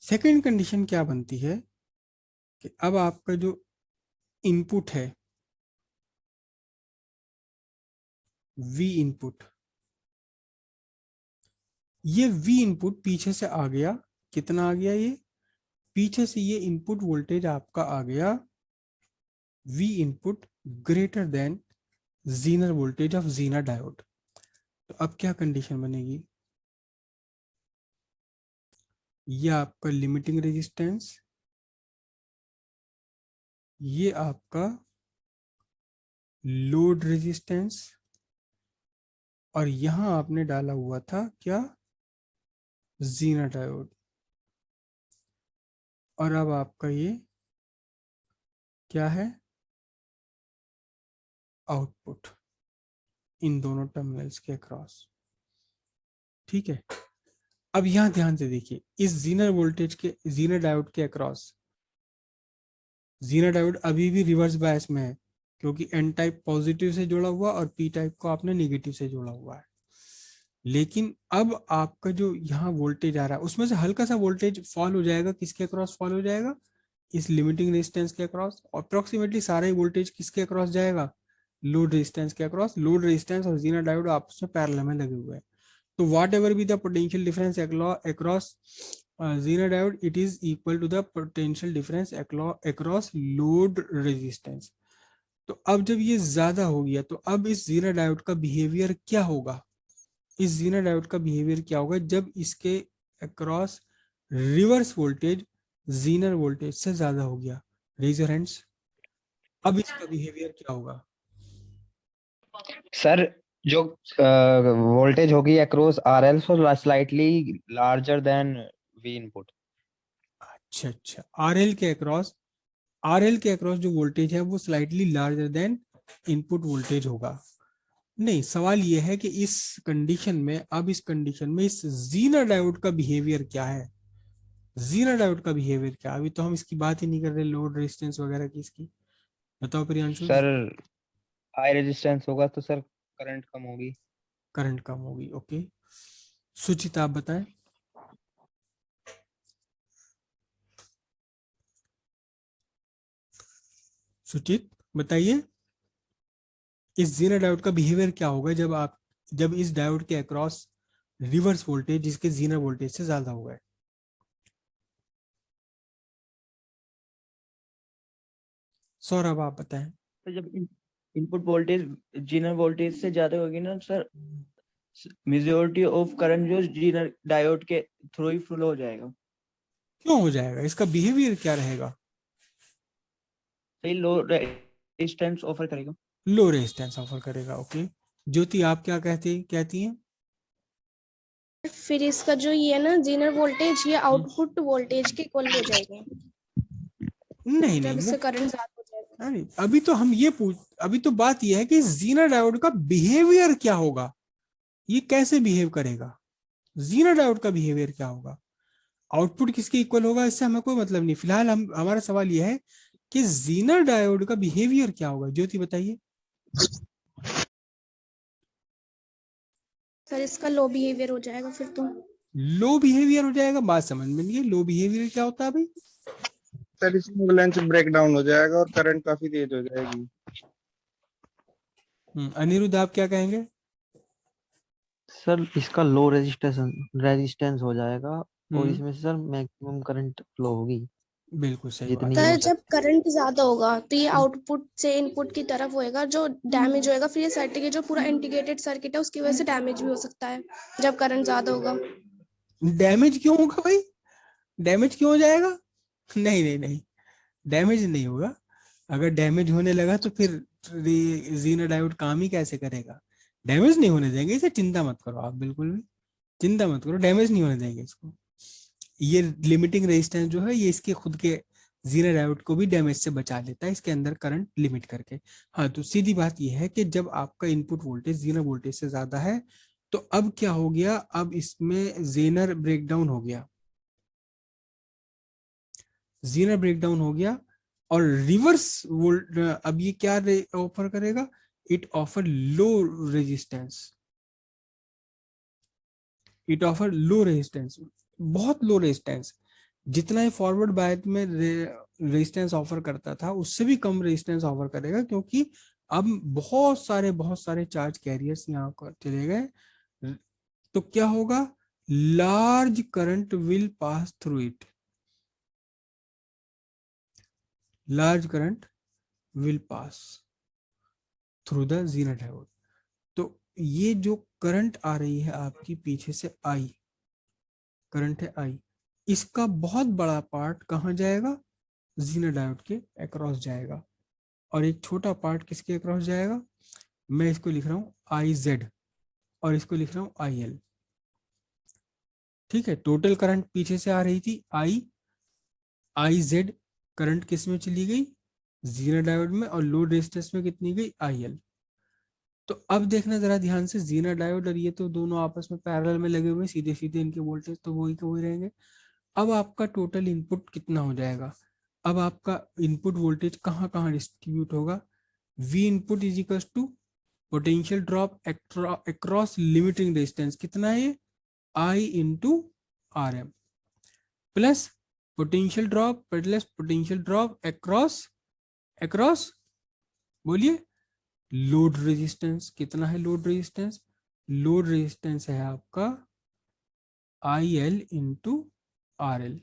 Second condition क्या बनती है कि अब आपका जो इनपुट है वी इनपुट, ये वी इनपुट पीछे से आ गया, कितना आ गया, ये पीछे से ये इनपुट वोल्टेज आपका आ गया we input greater than Zener voltage of Zener diode. तो अब क्या कंडीशन बनेगी, ये आपका लिमिटिंग रेजिस्टेंस, ये आपका लोड रेजिस्टेंस, और यहां आपने डाला हुआ था क्या, जीनर डायोड। और अब आपका ये क्या है, आउटपुट इन दोनों टर्मिनल्स के अक्रॉस। ठीक है, अब यहां ध्यान से देखिए, इस जीनर वोल्टेज के, जीनर डायोड के अक्रॉस, जीनर डायोड अभी भी रिवर्स बायस में है क्योंकि एन टाइप पॉजिटिव से जुड़ा हुआ और पी टाइप को आपने नेगेटिव से जोड़ा हुआ है। लेकिन अब आपका जो यहाँ वोल्टेज आ रहा है उसमें से हल्का सा वोल्टेज फॉल हो जाएगा, किसके अक्रॉस फॉल हो जाएगा, इस लिमिटिंग रेजिस्टेंस के अक्रॉस। अप्रोक्सीमेटली सारा ही वोल्टेज किसके अक्रॉस जाएगा, लोड रेजिस्टेंस के अक्रॉस। लोड रेजिस्टेंस और जीनर डायोड आपस में पैरेलल में लगे हुए हैं, तो whatever be the potential difference across zener diode, it is equal to the potential difference across load resistance. तो अब जब ये ज्यादा हो गया तो अब इस जीनर डायोड का बिहेवियर क्या होगा, इस जीनर डायोड का बिहेवियर क्या होगा जब इसके across reverse voltage Zener voltage से ज्यादा हो गया, रेज योर हैंड्स। अब इसका बिहेवियर क्या होगा, सर जो वोल्टेज होगी across RL so slightly larger than V input. अच्छा अच्छा, आरएल के अक्रॉस, आरएल के अक्रॉस जो वोल्टेज है वो slightly larger than input voltage होगा। नहीं, सवाल ये है कि इस कंडीशन में, अब इस कंडीशन में इस जीनर डायोड का बिहेवियर क्या है, जीनर डायोड का बिहेवियर क्या, अभी तो हम इसकी बात ही नहीं कर रहे लोड रेजिस्टेंस वगैरह की इसकी। बताओ प्रियांशु। सर हाई रेजिस्टेंस होगा तो सर करंट कम होगी। करंट कम होगी, ओके। सुचित आप बताएं। सुचित बताइए, इस जीनर डायोड का बिहेवियर क्या होगा जब आप, जब इस डायोड के अक्रॉस रिवर्स वोल्टेज जिसके जीनर वोल्टेज से ज्यादा हुआ है। सौरभ आप बताएं। तो जब इनपुट वोल्टेज जीनर वोल्टेज से ज्यादा होगी ना सर, मेजॉरिटी ऑफ करंट जो जीनर डायोड के थ्रू ही फ्लो हो जाएगा। क्यों हो जाएगा, इसका बिहेवियर क्या रहेगा, सही लो रेजिस्टेंस ऑफर करेगा। लो रेजिस्टेंस ऑफर करेगा, ओके। ज्योति आप क्या कहती हैं। फिर इसका जो ये है ना जीनर वोल्टेज, ये आउटपुट वोल्टेज के इक्वल हो जाएंगे नहीं जब नहीं, इससे वो करंट ज्यादा हो जाएगा। अरे अभी तो हम ये अभी तो बात ये है कि जीनर डायोड का बिहेवियर क्या होगा, ये कैसे बिहेव करेगा, जीनर डायोड का बिहेवियर क्या होगा, आउटपुट किसके इक्वल होगा, इससे हमें कोई मतलब नहीं। फिलहाल हम, हमारा सवाल यह है कि जीनर डायोड का बिहेवियर क्या होगा। ज्योति बताइए। सर इसका लो बिहेवियर हो जाएगा फिर तो। लो बिहेवियर हो जाएगा, बात समझ में नहीं है, लो बिहेवियर क्या होता है भाई। सर इसमें बैलेंस ब्रेक डाउन हो जाएगा और करंट काफी तेज हो जाएगी। अनिरुद्ध आप क्या कहेंगे। सर इसका लो रेजिस्टेंस हो जाएगा और हम्म, इसमें से सर मैक्सिमम करंट फ्लो होगी बिल्कुल सही बात जितनी है। सर हो जब सकती करंट ज्यादा होगा तो ये आउटपुट से इनपुट की तरफ होएगा, जो डैमेज होएगा फिर ये सर्किट, जो पूरा इंटीग्रेटेड सर्किट है उसकी वजह से डैमेज भी हो सकता है जब करंट ज्यादा होगा। डैमेज क्यों होगा भाई, डैमेज क्यों हो जाएगा, नहीं नहीं नहीं, डैमेज नहीं होगा। अगर डैमेज होने लगा तो फिर जीनर डायोड काम ही कैसे करेगा, डैमेज नहीं होने देंगे इसे, चिंता मत करो आप, बिल्कुल भी चिंता मत करो, डैमेज नहीं होने देंगे इसको। ये लिमिटिंग रेजिस्टेंस जो है ये इसके खुद के जीरो डायोड को भी डैमेज से बचा लेता है इसके अंदर करंट लिमिट करके। हाँ, तो सीधी बात ये है कि जब आपका इनपुट वोल्टेज जीरो वोल्टेज से ज्यादा है तो अब क्या हो गया, अब इसमें जेनर ब्रेकडाउन हो गया, जीनर ब्रेकडाउन हो गया और रिवर्स वोल्ट अब ये क्या ऑफर करेगा, it offer low resistance, it offer low resistance, बहुत लो रेजिस्टेंस। जितना ही फॉरवर्ड बायस में रेजिस्टेंस ऑफर करता था उससे भी कम रेजिस्टेंस ऑफर करेगा, क्योंकि अब बहुत सारे चार्ज कैरियर्स यहाँ पर चले गए। तो क्या होगा, large current will pass through it, large current will pass through the Zener diode. तो ये जो करंट आ रही है आपकी पीछे से आई, करंट है आई, इसका बहुत बड़ा पार्ट कहाँ जाएगा, जीनर डायोड के अक्रॉस जाएगा, और एक छोटा पार्ट किसके अक्रॉस जाएगा, मैं इसको लिख रहा हूं आई जेड और इसको लिख रहा हूं आई एल। ठीक है, टोटल करंट पीछे से आ रही थी आई जेड, करंट किस में चली गई, जीनर डायोड में, और लोड रेजिस्टेंस में कितनी गई, आई एल। तो अब देखना जरा ध्यान से, जीनर डायोड और ये तो दोनों आपस में पैरेलल में लगे हुए, सीधे सीधे इनके वोल्टेज तो वही के वही रहेंगे। अब आपका टोटल इनपुट कितना हो जाएगा, अब आपका इनपुट वोल्टेज कहाँ कहाँ डिस्ट्रीब्यूट होगा, V input is equal to potential drop across limiting resistance, कितना है, I into R M, plus potential drop across बोलिए लोड रेजिस्टेंस, कितना है लोड रेजिस्टेंस है आपका I L into R L.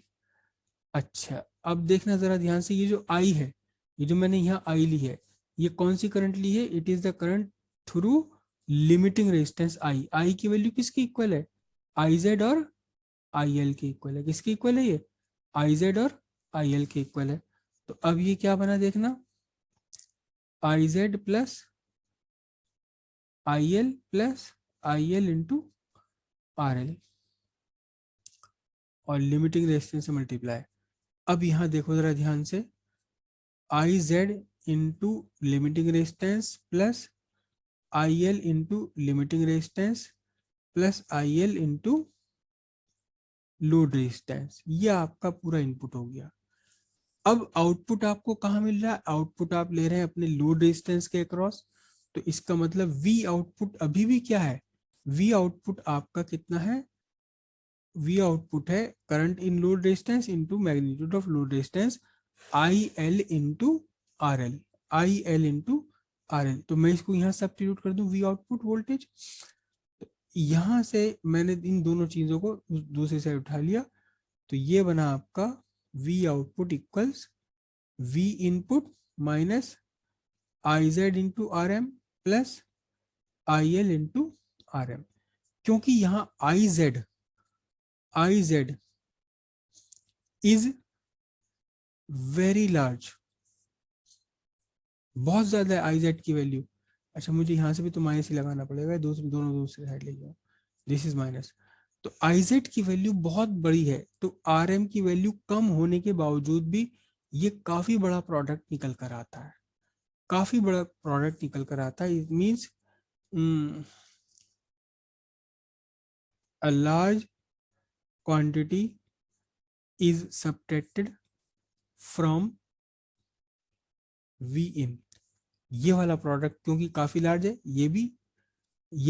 अच्छा, अब देखना जरा ध्यान से, ये जो आई है, ये जो मैंने यहाँ आई ली है, ये कौन सी करंट ली है, it is the current through limiting resistance I. I की वैल्यू किसकी इक्वल है, आई जेड और आई एल के इक्वल है। किसके इक्वल है ये, आई जेड और आई एल के इक्वल है। तो अब ये क्या बना देखना, I Z plus I L into R L और लिमिटिंग रेजिस्टेंस से मल्टीप्लाई। अब यहाँ देखो जरा ध्यान से, आई Z into limiting resistance plus I L into limiting resistance plus I L into load resistance, ये आपका पूरा इनपुट हो गया। अब आउटपुट आपको कहाँ मिल रहा है, आउटपुट आप ले रहे हैं अपने लोड रेजिस्टेंस के अक्रॉस, तो इसका मतलब V आउटपुट अभी भी क्या है, V आउटपुट आपका कितना है, V आउटपुट है current in load resistance into magnitude of load resistance I L into R L, I L into R L. तो मैं इसको यहाँ सब्स्टिट्यूट कर दूं V आउटपुट वोल्टेज, यहाँ से मैंने इन दोनों चीजों को दूसरी साइड उठा लिया, तो ये बना आपका V output equals V input minus I Z into R M plus I L into R M. क्योंकि यहाँ I Z is very large, बहुत ज्यादा है आई जेड की वैल्यू। अच्छा, मुझे यहाँ से भी तो माइनस ही लगाना पड़ेगा, दोनों दूसरी साइड ले जाओ, दिस इज माइनस। तो आई जेड की वैल्यू बहुत बड़ी है, तो आर एम की वैल्यू कम होने के बावजूद भी ये काफी बड़ा प्रोडक्ट निकल कर आता है, काफी बड़ा प्रोडक्ट निकल कर आता है। It means a large quantity is subtracted from V in, ये वाला प्रोडक्ट क्योंकि काफी लार्ज है, ये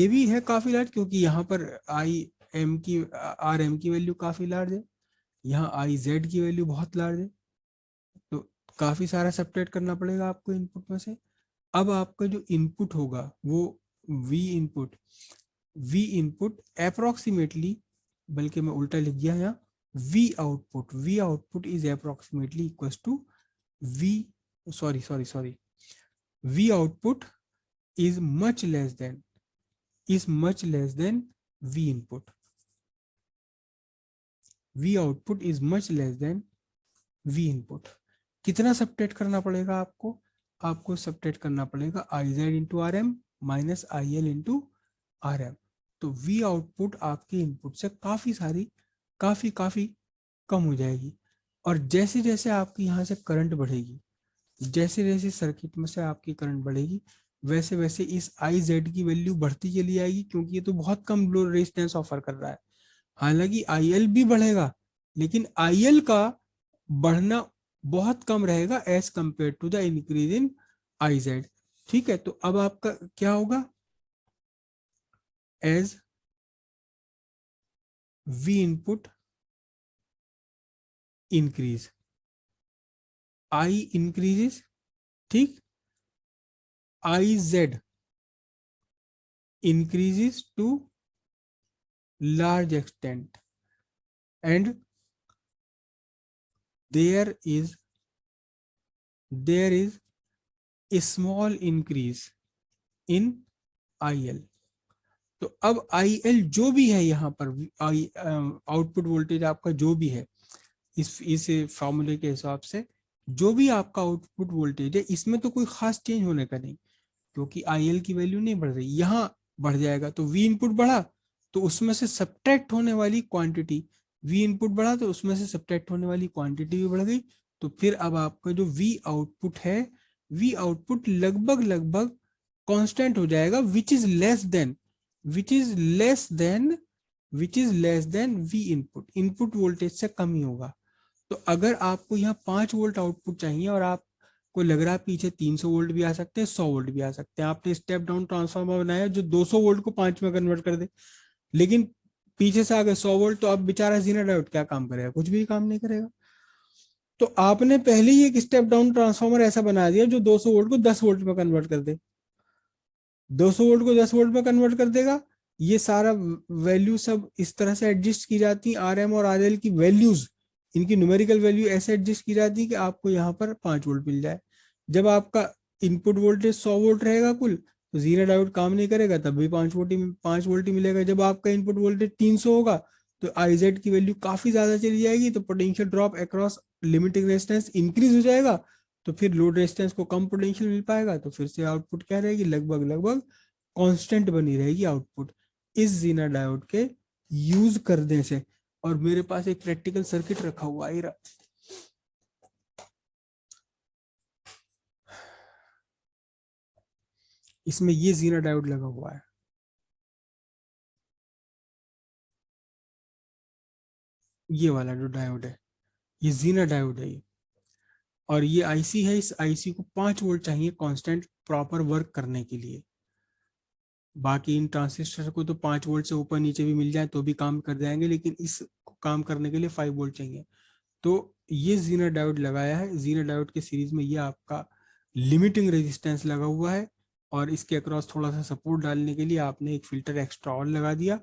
भी है काफी लार्ज, क्योंकि यहाँ पर आई एम की आर एम की वैल्यू काफी लार्ज है, यहाँ आई जेड की वैल्यू बहुत लार्ज है, तो काफी सारा सब्ट्रैक्ट करना पड़ेगा आपको इनपुट में से। अब आपका जो इनपुट होगा वो V इनपुट अप्रोक्सीमेटली, बल्कि मैं उल्टा लिख गया यहाँ, V output is approximately equals to V output is much less than V input. V output is much less than V input. कितना सब्ट्रैक्ट करना पड़ेगा आपको सब्ट्रैक्ट करना पड़ेगा I Z into R M minus I L into R M. तो V output आपके input से काफी कम हो जाएगी, और जैसे जैसे आपकी यहाँ से करंट बढ़ेगी, जैसे जैसे सर्किट में से आपकी करंट बढ़ेगी, वैसे वैसे इस आई जेड की वैल्यू बढ़ती चली आएगी, क्योंकि ये तो बहुत कम लोड रेजिस्टेंस ऑफर कर रहा है। हालांकि आई एल भी बढ़ेगा, लेकिन आई एल का बढ़ना बहुत कम रहेगा as compare to the increase in I Z. ठीक है, तो अब आपका क्या होगा, as V input increase, I increases, ठीक, I Z increases to large extent, and there is a small increase in IL. तो अब IL जो भी है यहाँ पर आउटपुट वोल्टेज आपका जो भी है इस फॉर्मूले के हिसाब से जो भी आपका आउटपुट वोल्टेज है इसमें तो कोई खास चेंज होने का नहीं, क्योंकि IL की वैल्यू नहीं बढ़ रही, यहाँ बढ़ जाएगा तो V इनपुट बढ़ा तो उसमें से सब्ट्रैक्ट होने वाली क्वांटिटी, V इनपुट बढ़ा तो उसमें से सब्ट्रैक्ट होने वाली क्वांटिटी भी बढ़ गई, तो फिर अब आपका जो V आउटपुट है, V आउटपुट लगभग कांस्टेंट हो जाएगा, which is less than V input, input voltage से कम ही होगा। तो अगर आपको यहाँ 5 वोल्ट आउटपुट चाहिए और आप को लग रहा है पीछे 300 वोल्ट भी आ सकते हैं, 100 वोल्ट भी आ सकते हैं, आपने स्टेप डाउन ट्रांसफार्मर बनाया जो 200 वोल्ट को 5 में कन्वर्ट कर दे, लेकिन पीछे से आ गए 100 वोल्ट, तो अब बेचारा जीना डायोड क्या काम करेगा, कुछ भी काम नहीं करेगा। तो आपने पहले ही एक स्टेप डाउन ट्रांसफार्मर ऐसा बना दिया जो 200 वोल्ट को 10 वोल्ट में कन्वर्ट कर दे, 200 वोल्ट को 10 वोल्ट में कन्वर्ट कर देगा। ये सारा वैल्यू सब इस तरह से एडजस्ट की जाती है, आरएम और आरएल की वैल्यूज, इनकी न्यूमेरिकल वैल्यू ऐसे एडजस्ट की जाती है कि आपको यहाँ पर 5 वोल्ट मिल जाए। जब आपका इनपुट वोल्टेज 100 वोल्ट रहेगा कुल, तो जीरो डायोड काम नहीं करेगा, तब भी 5 वोल्ट ही मिलेगा। जब आपका इनपुट वोल्टेज 300 होगा तो आईजेड की वैल्यू काफी ज्यादा चली जाएगी, तो potential drop across limiting resistance increase हो जाएगा, तो फिर लोड रेजिस्टेंस को कम पोटेंशियल मिल पाएगा, तो फिर से आउटपुट क्या रहेगी, लगभग कांस्टेंट बनी रहेगी आउटपुट इस जीना डायोड के यूज करने से। और मेरे पास एक प्रैक्टिकल सर्किट रखा हुआ है, इसमें ये जीना डायोड लगा हुआ है, ये वाला जो डायोड है ये जीना डायोड है ये, और ये आईसी है। इस आईसी को 5 वोल्ट चाहिए कांस्टेंट प्रॉपर वर्क करने के लिए। बाकी इन ट्रांजिस्टर को तो 5 वोल्ट से ऊपर नीचे भी मिल जाए तो भी काम कर जाएंगे, लेकिन इस काम करने के लिए 5 वोल्ट चाहिए। तो ये जीना डायोड लगाया है, जीना डायोड के सीरीज में ये आपका लिमिटिंग रेजिस्टेंस लगा हुआ है, और इसके अक्रॉस थोड़ा सा सपोर्ट डालने के लिए आपने एक फिल्टर एक्स्ट्रा और लगा दिया,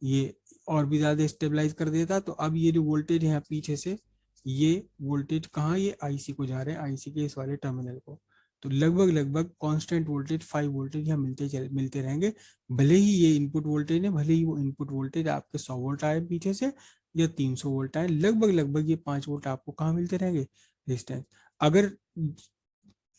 ये और भी ज्यादा स्टेबलाइज कर देता। तो अब ये जो वोल्टेज है पीछे से, ये वोल्टेज कहाँ, ये आईसी को जा रहे हैं, आईसी के इस वाले टर्मिनल को, तो लगभग कांस्टेंट वोल्टेज 5 वोल्टेज यहाँ मिलते रहेंगे। भले ही ये इनपुट वोल्टेज है, भले ही वो इनपुट वोल्टेज आपके 100 वोल्ट आए पीछे से या 300 वोल्ट आए, लगभग ये 5 वोल्ट आपको कहाँ मिलते रहेंगे, रेजिस्टेंस।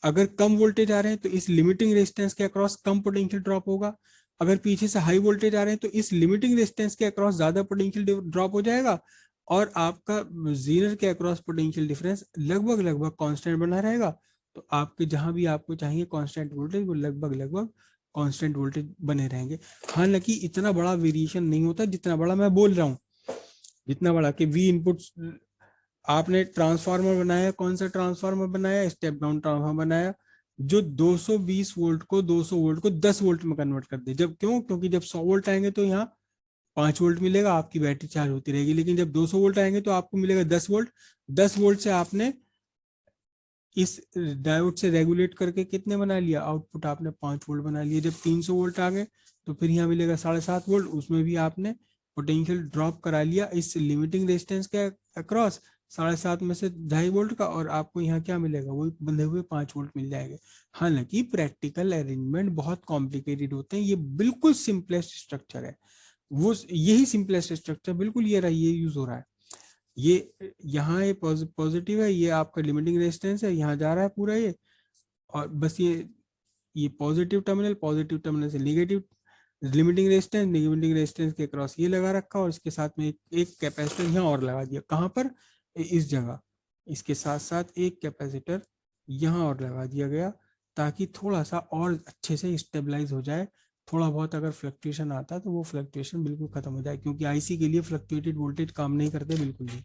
अगर कम वोल्टेज आ रहे हैं तो इस लिमिटिंग रेजिस्टेंस के अक्रॉस कम पोटेंशियल ड्रॉप होगा, अगर पीछे से हाई वोल्टेज आ रहे हैं तो इस लिमिटिंग रेजिस्टेंस के अक्रॉस ज्यादा पोटेंशियल ड्रॉप हो जाएगा, और आपका जीनर के अक्रॉस पोटेंशियल डिफरेंस लगभग कांस्टेंट बना रहेगा। तो आपके जहां भी आपको चाहिए कांस्टेंट वोल्टेज, वो लगभग कांस्टेंट वोल्टेज बने रहेंगे। हालांकि इतना बड़ा वेरिएशन नहीं होता जितना बड़ा मैं बोल रहा हूँ, जितना बड़ा कि वी इनपुट आपने ट्रांसफार्मर बनाया, कौन सा ट्रांसफार्मर बनाया, स्टेप डाउन ट्रांसफार्मर बनाया जो 220 वोल्ट को 200 वोल्ट को 10 वोल्ट में कन्वर्ट कर दे। जब क्यों, क्योंकि जब 100 वोल्ट आएंगे तो यहाँ 5 वोल्ट मिलेगा, आपकी बैटरी चार्ज होती रहेगी, लेकिन जब 200 वोल्ट आएंगे तो आपको मिलेगा 10 वोल्ट। 10 वोल्ट से आपने इस डायोड से रेगुलेट करके कितने बना लिया, आउटपुट आपने 5 वोल्ट बना लिया। जब 300 वोल्ट आ गए तो फिर यहाँ मिलेगा 7.5 वोल्ट, उसमें भी आपने पोटेंशियल ड्रॉप करा लिया इस लिमिटिंग रेजिस्टेंस के अक्रॉस 7.5 में से 2.5 वोल्ट का, और आपको यहाँ क्या मिलेगा, वही बंधे हुए 5 वोल्ट मिल जाएंगे। हालांकि प्रैक्टिकल अरेंजमेंट बहुत कॉम्प्लिकेटेड होते हैं, ये बिल्कुल सिंपलेस्ट स्ट्रक्चर है, वो यही सिंपलेस्ट स्ट्रक्चर बिल्कुल ये रहा, ये यूज हो रहा है। ये यहाँ ये पॉजिटिव है, ये आपका लिमिटिंग रेजिस्टेंस है, यहाँ जा रहा है पूरा ये, और बस ये पॉजिटिव टर्मिनल से नेगेटिव लिमिटिंग रेजिस्टेंस के क्रॉस ये लगा रखा, और इसके साथ में एक कैपेसिटर यहाँ और लगा दिया, कहाँ पर, इस जगह, इसके साथ साथ एक कैपेसिटर यहाँ और लगा दिया गया, ताकि थोड़ा सा और अच्छे से स्टेबलाइज हो जाए। थोड़ा बहुत अगर फ्लक्चुएशन आता है तो वो फ्लक्चुएशन बिल्कुल खत्म हो जाए, क्योंकि आईसी के लिए फ्लक्चुएटेड वोल्टेज काम नहीं करते बिल्कुल भी।